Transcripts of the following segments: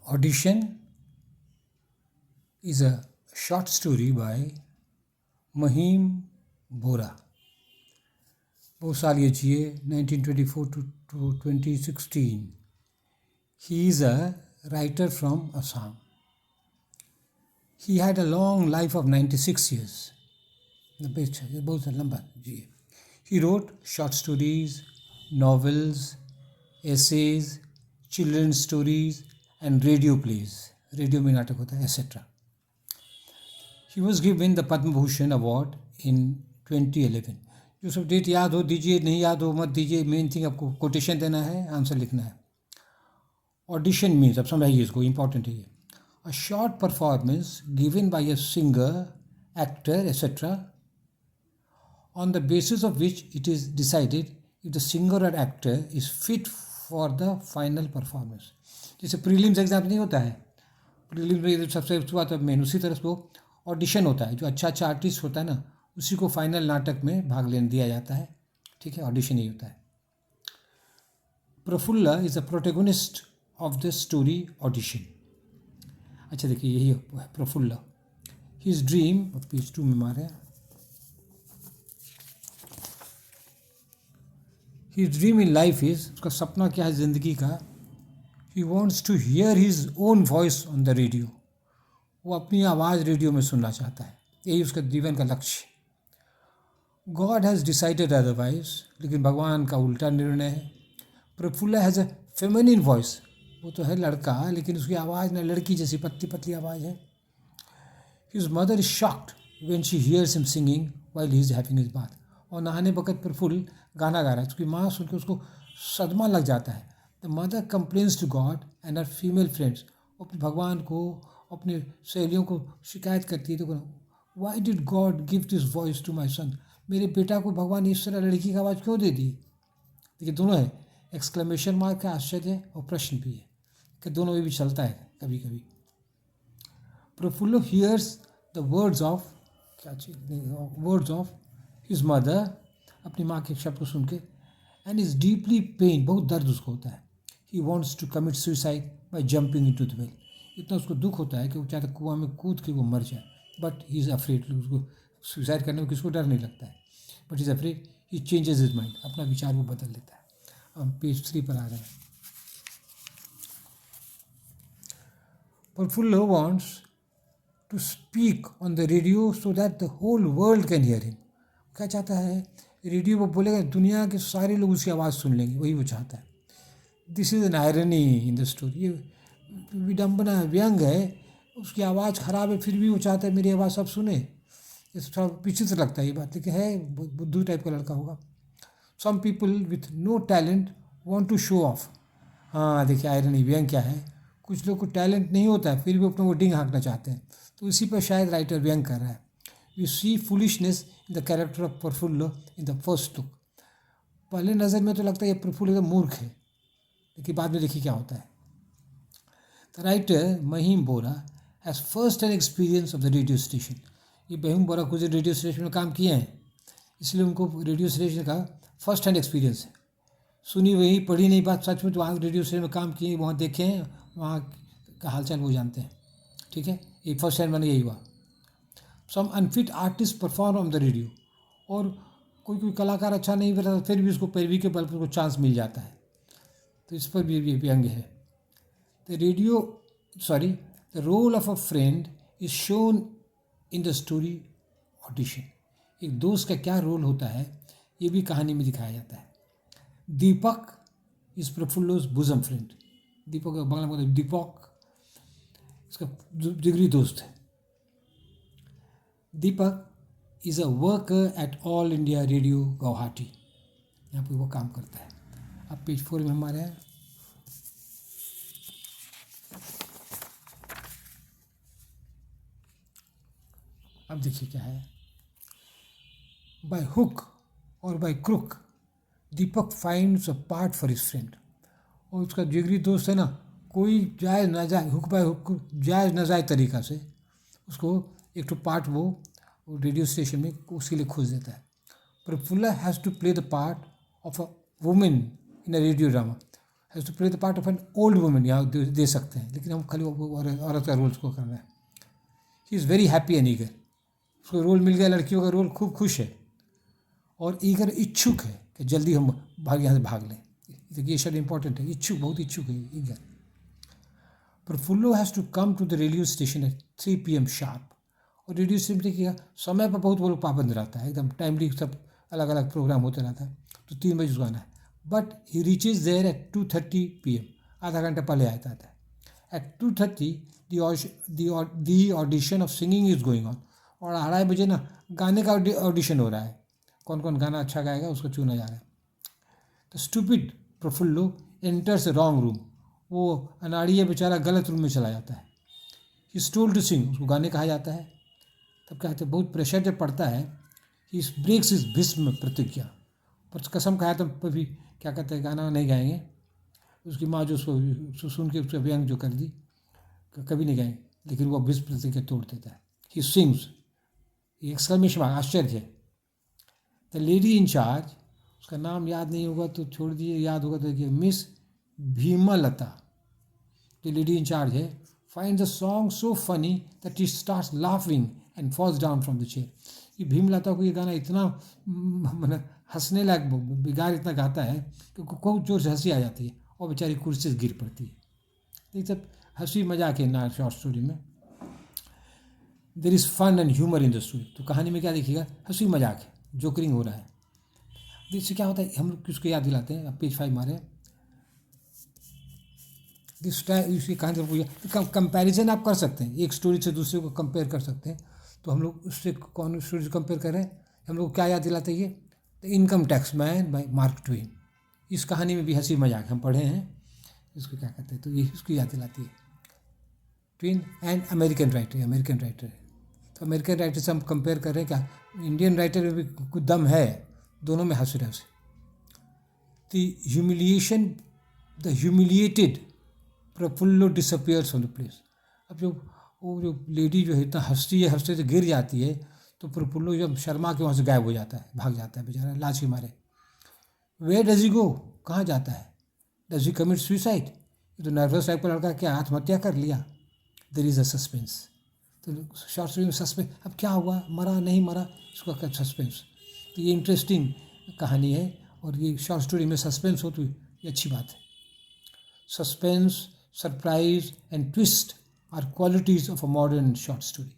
Audition is a short story by Mahim Bora. बहुत साल ये जिए 1924 to 2016. He is a writer from Assam. He had a long life of 96 years. बहुत लंबा जिए. He wrote short stories, novels, essays, children's stories and radio plays. Radio में नाटक होता है etc. He was given the Padma Bhushan award in 2011. जो सब date याद हो दीजिए, नहीं याद हो मत दीजिए. मेन थिंग आपको कोटेशन देना है, आंसर लिखना है. ऑडिशन मीन्स, अब समझाइए इसको, इंपॉर्टेंट है ये. A short performance given by a singer, actor etcetera on the basis of which it is decided if the singer or actor is fit for the final performance. जैसे prelims exam नहीं होता है, prelims में सबसे शुरुआत main, उसी तरह से वो ऑडिशन होता है. जो अच्छा अच्छा आर्टिस्ट होता है ना, उसी को फाइनल नाटक में भाग लेने दिया जाता है. ठीक है, ऑडिशन ही होता है. Prafulla is a protagonist of the story audition. अच्छा देखिए, यही है प्रफुल्ला. हिज ड्रीम, पेज 2 में मारे, his dream in life is, उसका सपना क्या है ज़िंदगी का, he wants to hear his own voice on the radio. वो अपनी आवाज़ रेडियो में सुनना चाहता है, यही उसका जीवन का लक्ष्य. गॉड हैज़ डिसाइडेड अदरवाइज, लेकिन भगवान का उल्टा निर्णय है. Prafulla has a feminine voice, वो तो है लड़का लेकिन उसकी आवाज़ ना लड़की जैसी पतली पतली आवाज़ है. His mother is shocked when she hears him singing while he is having his bath. और नहाने वक्त प्रफुल्ल गाना गा रहा है, उसकी माँ सुन के उसको सदमा लग जाता है. The mother complains to God and her female friends. अपने भगवान को, अपने सहेलियों को शिकायत करती है. तो why did God give this voice to my son, मेरे बेटा को भगवान ने इस तरह लड़की की आवाज़ क्यों दे दी. देखिए दोनों है, एक्सक्लेमेशन मार्क है, आश्चर्य है, और प्रश्न भी है, कि दोनों में भी चलता है कभी कभी. प्रफुल्लो हियर्स द वर्ड्स ऑफ, क्या चीज, वर्ड्स ऑफ हिज मदर, अपनी माँ के शब्द को सुन के, एंड इज डीपली पेन, बहुत दर्द उसको होता है. He wants to commit suicide by jumping into the well. इतना उसको दुख होता है कि वो चाहता कुआं में कूद के वो मर जाए, बट ही इज़ अफ्रेड. उसको सुसाइड करने में किसको डर नहीं लगता है, but is afraid. He changes his mind, अपना विचार वो बदल लेता है. हम पेज 3 पर आ रहे हैं. Prafullo wants to speak on the radio so that the whole world can hear him. क्या चाहता है, रेडियो पर बोलेगा, दुनिया के सारे लोग उसकी आवाज़ सुन लेंगे, वही वो चाहता है. This is an irony in the story. ये विडम्बना, व्यंग है. उसकी आवाज़ ख़राब है, फिर भी वो चाहता है मेरी आवाज़ सब सुने. ये थोड़ा विचित्र लगता है ये बात, लेकिन है, बुद्धू टाइप का लड़का होगा. Some people with no talent want to show off. हाँ देखिए, आयरनी, व्यंग क्या है. कुछ लोग को टैलेंट नहीं होता है, फिर भी अपना वो डिंग हाँकना चाहते हैं. तो इसी पर शायद राइटर व्यंग कर रहा है. We see foolishness in the character of Prafullo in the first look. पहले नज़र में तो लगता है ये प्रफुल्लो एकदम मूर्ख है, लेकिन बाद में देखिए क्या होता है. The writer Mahim Bora has first hand experience of the radio station. ये महिम बोरा खुद रेडियो स्टेशन में काम किए हैं, इसलिए उनको रेडियो स्टेशन का फर्स्ट हैंड एक्सपीरियंस है. सुनी वही, पढ़ी नहीं बात, सच में तो वहाँ रेडियो स्टेशन में काम किए, वहाँ देखे हैं, वहाँ का हालचाल वो जानते हैं. ठीक है, ये फर्स्ट हैंड मैंने यही हुआ. Some unfit artist perform on the radio. और कोई कलाकार अच्छा नहीं बता, फिर भी उसको पैरवी के बल पर उसको चांस मिल जाता है. तो इस पर भी व्यंग है. The role of a friend is shown in the story audition. एक दोस्त का क्या रोल होता है, ये भी कहानी में दिखाया जाता है. Deepak is Prafullo's bosom friend. Deepak का बांग्ला में दीपक इसका जिगरी दोस्त है. Deepak is a worker at All India Radio Guwahati. यहाँ पे वो काम करता है. अब पेज 4 में हमारे हैं. अब देखिए क्या है. बाय हुक और by crook Deepak finds a part for his friend. और उसका जिगरी दोस्त है ना, कोई जायज़ नाजायज़, हुक बाय हुक, जायज़ नाजायज़ तरीक़ा से उसको एक तो पार्ट वो रेडियो स्टेशन में उसके लिए खोज देता है. Prafulla has to play the part of a women in a radio drama. Has to play the part of an old women, यहाँ दे सकते हैं, लेकिन हम खाली औरत का रोल उसको करना है। He is very happy and eager, उसको रोल मिल गया, लड़कियों का रोल, खूब खुश है और ईगर इच्छुक है कि जल्दी हम यहाँ से भाग लें। देखिए ये शब्द इंपॉर्टेंट है, इच्छुक, बहुत इच्छुक है eager. Prafullo has to come to the radio station at 3 PM sharp, और रेडियो स्टेशन पे क्या समय पर बहुत वो लोग पाबंद रहता है, एकदम टाइमली, सब अलग अलग प्रोग्राम होते रहता है, तो 3 बजे उसको आना है। But he reaches there at 2:30 PM, आधा घंटा पहले आता है। At 2:30 the audition of singing is going on, और 2:30 बजे ना गाने का ऑडिशन हो रहा है, कौन कौन गाना अच्छा गाएगा उसको चुना जा रहा है। तो stupid Prafullo enters wrong room, वो अनाड़ी बेचारा गलत रूम में चला जाता है। He is told to sing, उसको गाने कहा जाता है। तब कहते हैं बहुत प्रेशर जब पड़ता है, ही ब्रेक्स इज भीष्म प्रतिज्ञा, पर कसम खाया तब भी क्या कहते हैं गाना नहीं गाएंगे। उसकी माँ जो उसको सुन के उसका व्यंग जो कर दी, कभी नहीं गाएंगे, लेकिन वो भीष्म प्रतिज्ञा तोड़ देता है। ही सिंग्स, एक्सक्लेमेशन मार्क, आश्चर्य। द लेडी इन चार्ज, उसका नाम याद नहीं होगा तो छोड़ दीजिए, याद होगा तो देखिए, मिस भीमलता, जो लेडी इन चार्ज है, find the song so funny that he starts laughing and falls down from the chair. ये भीमलता को ये गाना इतना मतलब हंसने लायक, बिगाड़ इतना गाता है कि खूब जोर से हंसी आ जाती है और बेचारी कुर्सी से गिर पड़ती है। देख सब हंसी मजाक है ना शॉर्ट स्टोरी में। There is fun and humour in the story, तो कहानी में क्या देखिएगा, हंसी मजाक है, जोकरिंग हो रहा है। इससे क्या होता है, हम लोग किसको याद दिलाते हैं, अब पेज 5 मारे, दिस टाइम इसकी कहानी कंपैरिजन आप कर सकते हैं, एक स्टोरी से दूसरे को कंपेयर कर सकते हैं। तो हम लोग उससे कौन स्टोरी से कंपेयर कर रहे हैं, हम लोग क्या याद दिलाते हैं, ये the income tax man bye mark Twain. इस कहानी में भी हंसी मजाक हम पढ़े हैं, इसको क्या कहते हैं, तो ये इसकी याद दिलाती है। Twain and American writer, American writer है, तो अमेरिकन राइटर से हम कंपेयर कर रहे हैं, क्या इंडियन राइटर में भी कुछ दम है, दोनों में हंस रहे हैं। The humiliated Prafullo disappears from the place. अब जो लेडी जो है इतना हंसती है, हंसते से गिर जाती है, तो प्रफुल्लो जब शर्मा के वहाँ से गायब हो जाता है, भाग जाता है बेचारा लाश के मारे। वेयर डज ही गो, कहाँ जाता है, डज ही कमिट सुसाइड, ये तो नर्वस टाइप का लड़का क्या आत्महत्या कर लिया। देर इज़ अ सस्पेंस, तो शॉर्ट स्टोरी में सस्पेंस, अब क्या हुआ, मरा नहीं मरा, इसका क्या सस्पेंस। तो ये इंटरेस्टिंग कहानी है, और ये शॉर्ट स्टोरी में सस्पेंस हो तो ये अच्छी बात है। Suspense, surprise and twist are qualities of a modern short story.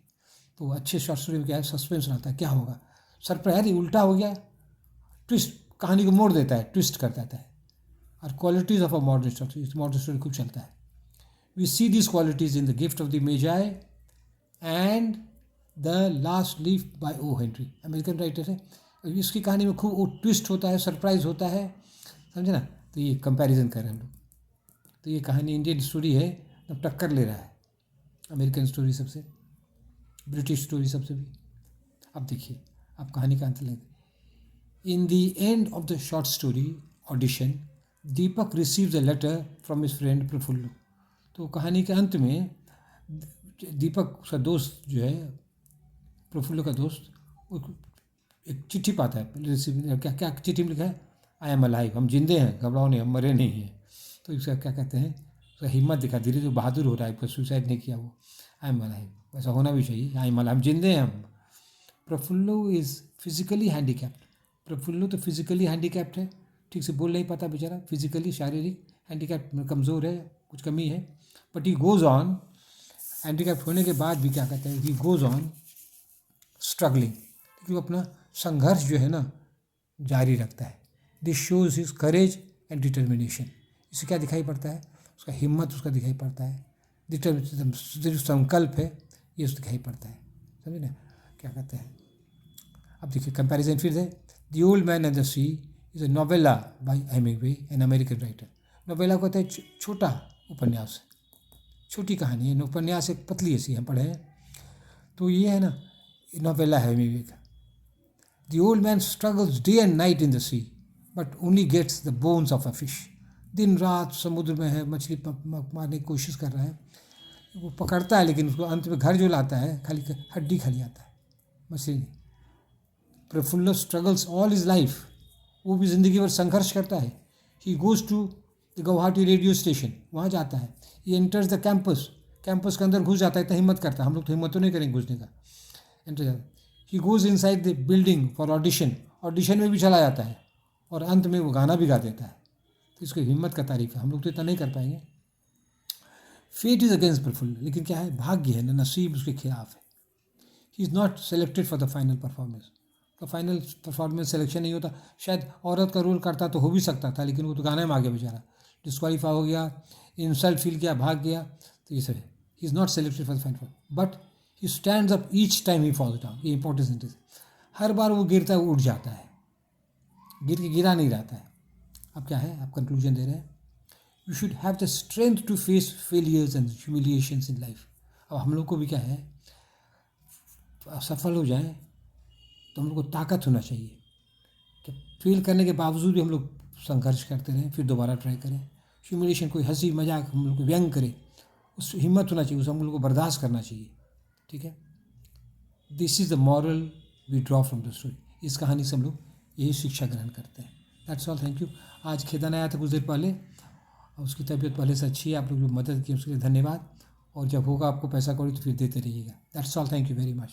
तो अच्छे शॉर्ट स्टोरी में क्या है, सस्पेंस रहता है, क्या होगा, सरप्राइज उल्टा हो गया, ट्विस्ट कहानी को मोड़ देता है, ट्विस्ट कर देता है। और qualities of a modern story खूब चलता है। We see this qualities in the gift of the Magi and the last leaf by O Henry, American writer है। इसकी कहानी में खूब वो ट्विस्ट होता है, सरप्राइज होता है, समझे ना। तो ये कंपैरिजन कर रहे हैं हम लोग। तो ये कहानी इंडियन स्टोरी है, तब टक्कर ले रहा है अमेरिकन स्टोरी सबसे, ब्रिटिश स्टोरी सबसे भी। अब देखिए, अब कहानी का अंत लेंगे। In the end of the short story audition, Deepak receives a letter from his friend Prafullo. तो कहानी के अंत में दीपक उसका दोस्त जो है, प्रफुल्लो का दोस्त, वो एक चिट्ठी पाता है। रिसीव क्या क्या चिट्ठी में लिखा है, आई एम अलाइव, हम जिंदे हैं, घबराओ नहीं, हम मरे नहीं हैं। तो इसका क्या कहते हैं, उसका हिम्मत दिखा, धीरे धीरे बहादुर हो रहा है, सुसाइड नहीं किया वो, आई एम अलाइव, वैसा होना भी चाहिए, आई एम अलाइव, हम जिंदे हैं हम। प्रफुल्लो इज़ फिजिकली हैंडीकैप्ड, प्रफुल्लो तो फिजिकली हैंडीकैप्ड है, ठीक से बोल नहीं पाता बेचारा, फिजिकली शारीरिक हैंडीकैप्ड में कमज़ोर है, कुछ कमी है। But he goes on, handicapped होने के बाद भी क्या कहते हैं, ही गोज़ ऑन स्ट्रगलिंग, क्योंकि वो अपना संघर्ष जो है ना जारी रखता है। This shows his courage and determination, इससे क्या दिखाई पड़ता है, उसका हिम्मत उसका दिखाई पड़ता है, जो संकल्प है ये उसको दिखाई पड़ता है, समझे ना क्या कहते हैं। अब देखिए कंपैरिजन फिर है, The old Man and the Sea is a novella by Hemingway, an American writer. Novella को कहते हैं छोटा उपन्यास, छोटी कहानी है, उपन्यास एक पतली ऐसी हम पढ़े हैं, तो ये है ना नोवेला है हेमिंगवे का। The old man struggles day and night in the sea but only gets the bones of a fish. दिन रात समुद्र में है, मछली मारने की कोशिश कर रहा है, वो पकड़ता है, लेकिन उसको अंत में घर जो लाता है खाली हड्डी खाली आता है, मछली नहीं। Prafullo struggles all his life, वो भी ज़िंदगी भर संघर्ष करता है। He goes to the Guwahati radio station, वहाँ जाता है. He enters the campus, campus के अंदर घुस जाता है, इतना हिम्मत करता है. हम लोग तो हिम्मत तो नहीं करेंगे घुसने का. एंटर जाता है. He goes inside the building for audition, audition में भी चला जाता है और अंत में वो गाना भी गा देता है. तो इसको हिम्मत का तारीफ है. हम लोग तो इतना नहीं कर पाएंगे. फेट इज़ अगेंस्ट प्रफुल्ल, लेकिन क्या है, भाग्य है ना, नसीब उसके खिलाफ है. He is not selected for the final performance. का फाइनल परफॉर्मेंस सिलेक्शन नहीं होता. शायद औरत का रोल करता तो हो भी सकता था, लेकिन वो तो गाने में आ गया बेचारा, डिस्क्वालीफाई हो गया, इंसल्ट फील किया, भाग गया. तो ये सब है. He is not selected for the final, but he stands up each time he falls down. ये इंपॉर्टेंट सेंटेंस. हर बार वो गिरता है, वो उठ जाता है, गिर के गिरा नहीं रहता है. अब क्या है, आप कंक्लूजन दे रहे हैं. You should have the strength to face failures and humiliations in life. अब हम लोग को भी क्या है, सफल हो जाएं तो हम लोग को ताकत होना चाहिए कि फेल करने के बावजूद भी हम लोग संघर्ष करते रहें, फिर दोबारा ट्राई करें. ह्यूमिलिएशन, कोई हंसी मजाक हम लोग को व्यंग करे, उस हिम्मत होना चाहिए, उस हम लोग को बर्दाश्त करना चाहिए. ठीक है. This is the moral we draw from the story. इस कहानी से हम लोग यही शिक्षा ग्रहण करते हैं. That's all. Thank you. आज खेदन आया था कुछ देर पहले, और उसकी तबीयत पहले से अच्छी है. आप लोग जो मदद की उसके लिए धन्यवाद, और जब होगा आपको पैसा कौड़ी तो फिर देते रहिएगा. That's all. Thank you very much.